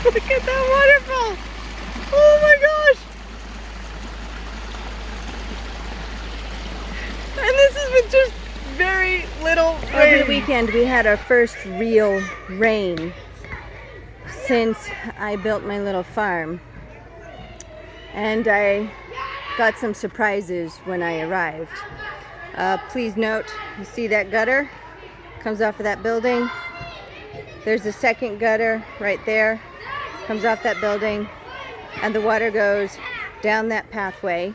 Look at that waterfall! Oh my gosh! And this is with just very little rain. Over the weekend we had our first real rain since I built my little farm. And I got some surprises when I arrived. Please note, you see that gutter? Comes off of that building. There's a second gutter right there. Comes off that building. And the water goes down that pathway,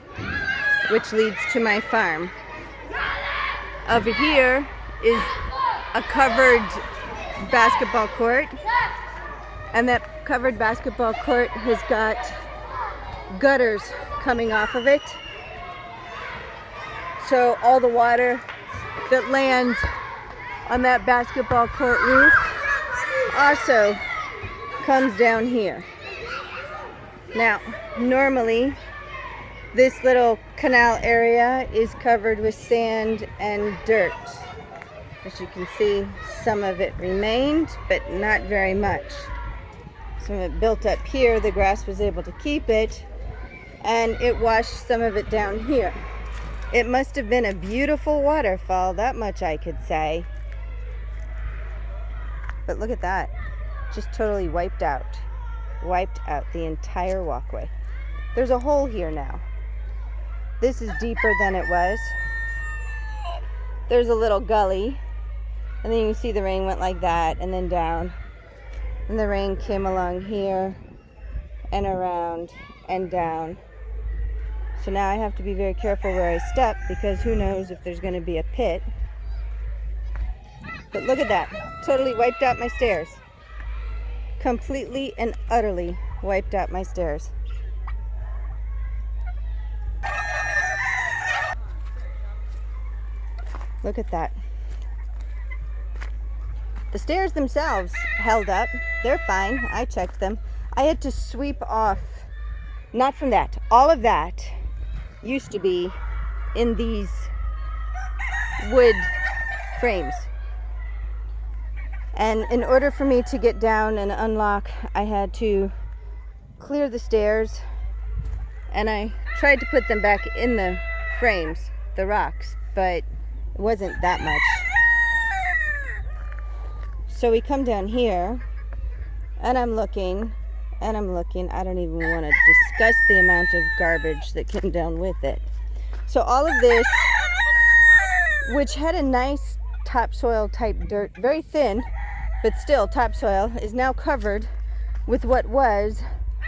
which leads to my farm. Over here is a covered basketball court. And that covered basketball court has got gutters coming off of it. So all the water that lands on that basketball court roof also comes down here. Now, normally this little canal area is covered with sand and dirt. As you can see, some of it remained, but not very much. Some of it built up here, the grass was able to keep it, and it washed some of it down here. It must have been a beautiful waterfall, that much I could say. But look at that, just totally wiped out the entire walkway. There's a hole here now. This is deeper than it was. There's a little gully, and then you can see the rain went like that and then down. And the rain came along here and around and down. So now I have to be very careful where I step, because who knows if there's going to be a pit. But look at that. Totally wiped out my stairs. Completely and utterly wiped out my stairs. Look at that. The stairs themselves held up. They're fine. I checked them. I had to sweep off, not from that. All of that used to be in these wood frames. And in order for me to get down and unlock, I had to clear the stairs, and I tried to put them back in the frames, the rocks, but it wasn't that much. So we come down here, and I'm looking. I don't even want to discuss the amount of garbage that came down with it. So all of this, which had a nice topsoil type dirt, very thin, but still topsoil, is now covered with what was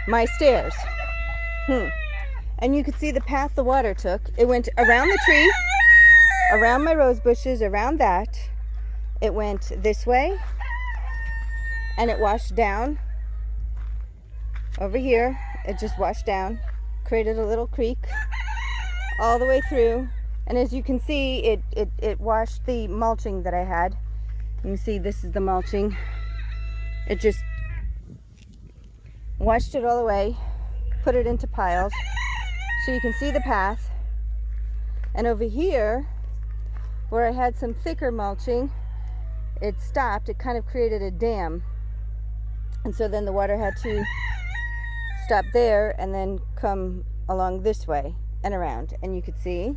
my stairs. And you could see the path the water took. It went around the tree, around my rose bushes, around that. It went this way, and it washed down over here. It just washed down, created a little creek all the way through. And as you can see, it washed the mulching that I had. You can see this is the mulching. It just washed it all away, put it into piles, so you can see the path. And over here, where I had some thicker mulching, it stopped. It kind of created a dam. And so then the water had to stop there and then come along this way and around. And you could see.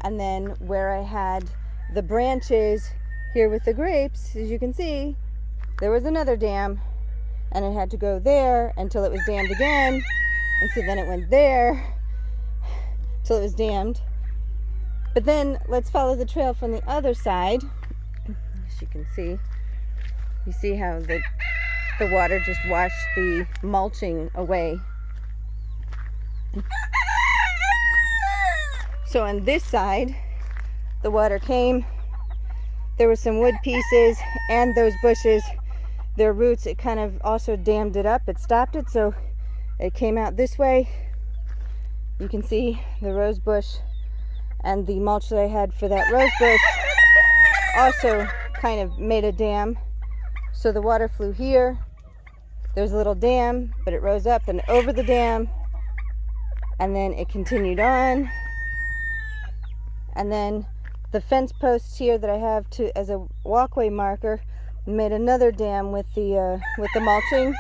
And then where I had the branches here with the grapes, as you can see, there was another dam, and it had to go there until it was dammed again. And so then it went there till it was dammed. But then let's follow the trail from the other side. As you can see, you see how the water just washed the mulching away. So on this side, the water came. There were some wood pieces and those bushes, their roots, it kind of also dammed it up. It stopped it, so it came out this way. You can see the rose bush and the mulch that I had for that rose bush also kind of made a dam. So the water flew here. There's a little dam, but it rose up and over the dam, and then it continued on. And then the fence posts here that I have to as a walkway marker made another dam with the mulching.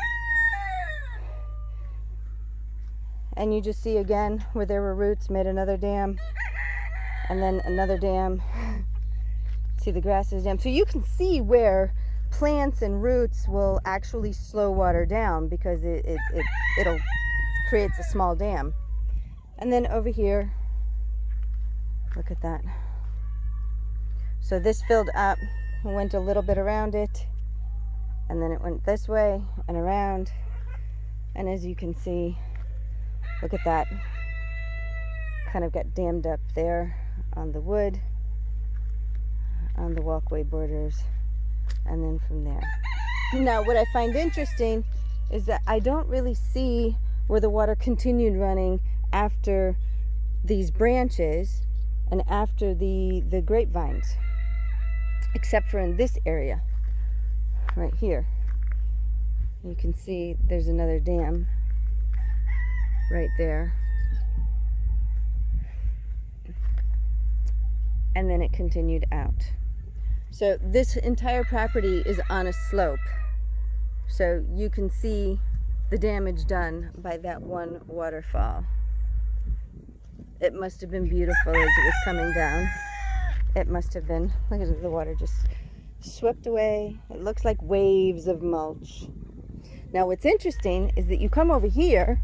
And you just see again where there were roots, made another dam, and then another dam. See the grasses dam. So you can see where plants and roots will actually slow water down because it'll creates a small dam. And then over here, look at that. So this filled up, went a little bit around it, and then it went this way and around. And as you can see, look at that. Kind of got dammed up there on the wood, on the walkway borders, and then from there. Now, what I find interesting is that I don't really see where the water continued running after these branches and after the grapevines, except for in this area right here. You can see there's another dam right there, and then it continued out. So this entire property is on a slope, so you can see the damage done by that one waterfall. It must have been beautiful as it was coming down. It must have been. Look at the water just swept away. It looks like waves of mulch. Now what's interesting is that you come over here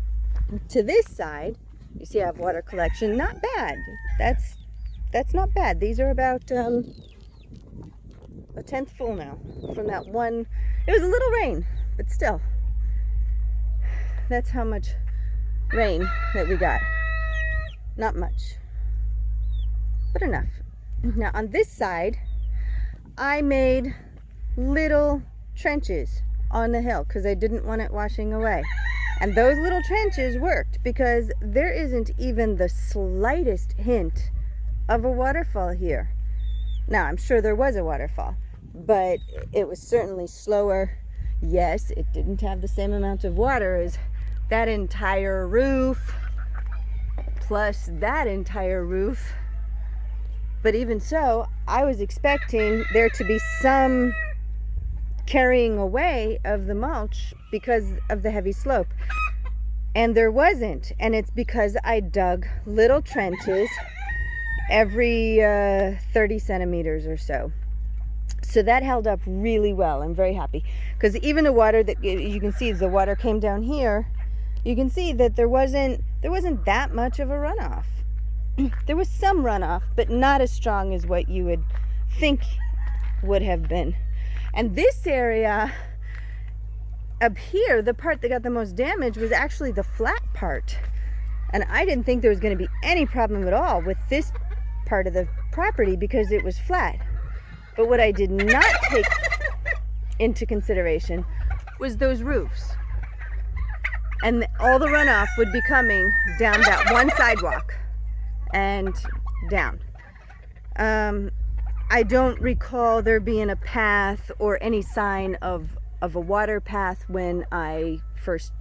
to this side, you see I have water collection. Not bad. That's not bad. These are about a tenth full now from that one. It was a little rain, but still. That's how much rain that we got. Not much, but enough. Now on this side, I made little trenches on the hill because I didn't want it washing away. And those little trenches worked because there isn't even the slightest hint of a waterfall here. Now, I'm sure there was a waterfall, but it was certainly slower. Yes, it didn't have the same amount of water as that entire roof, plus that entire roof. But even so, I was expecting there to be some carrying away of the mulch because of the heavy slope. And there wasn't. And it's because I dug little trenches every 30 centimeters or so. So that held up really well. I'm very happy. Because even the water that you can see, the water came down here. You can see that there wasn't that much of a runoff. There was some runoff, but not as strong as what you would think would have been. And this area up here, the part that got the most damage was actually the flat part. And I didn't think there was going to be any problem at all with this part of the property because it was flat. But what I did not take into consideration was those roofs. And all the runoff would be coming down that one sidewalk and down. I don't recall there being a path or any sign of a water path when I first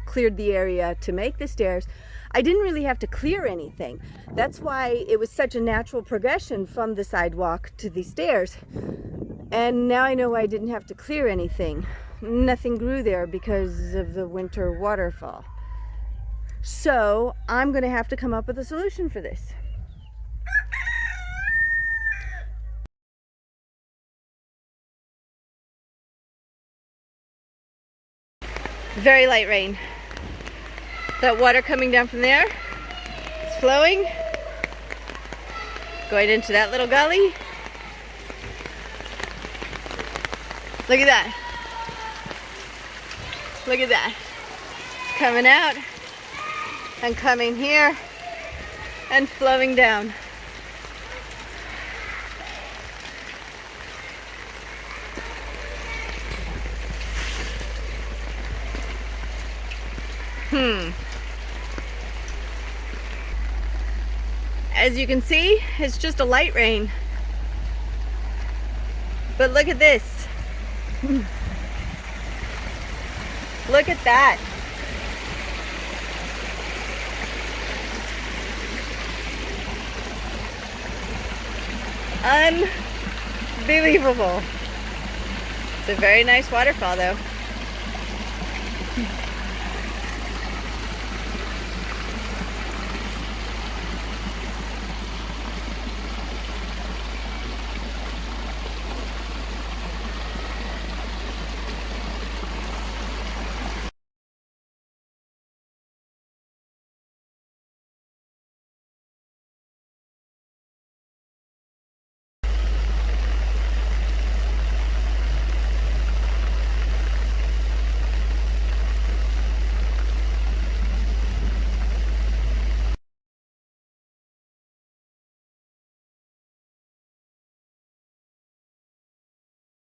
cleared the area to make the stairs. I didn't really have to clear anything. That's why it was such a natural progression from the sidewalk to the stairs. And now I know I didn't have to clear anything. Nothing grew there because of the winter waterfall. So I'm going to have to come up with a solution for this. Very light rain. That water coming down from there, it's flowing, going into that little gully. Look at that. Look at that. It's coming out and coming here and flowing down. As you can see, it's just a light rain. But look at this. Look at that. Unbelievable. It's a very nice waterfall though.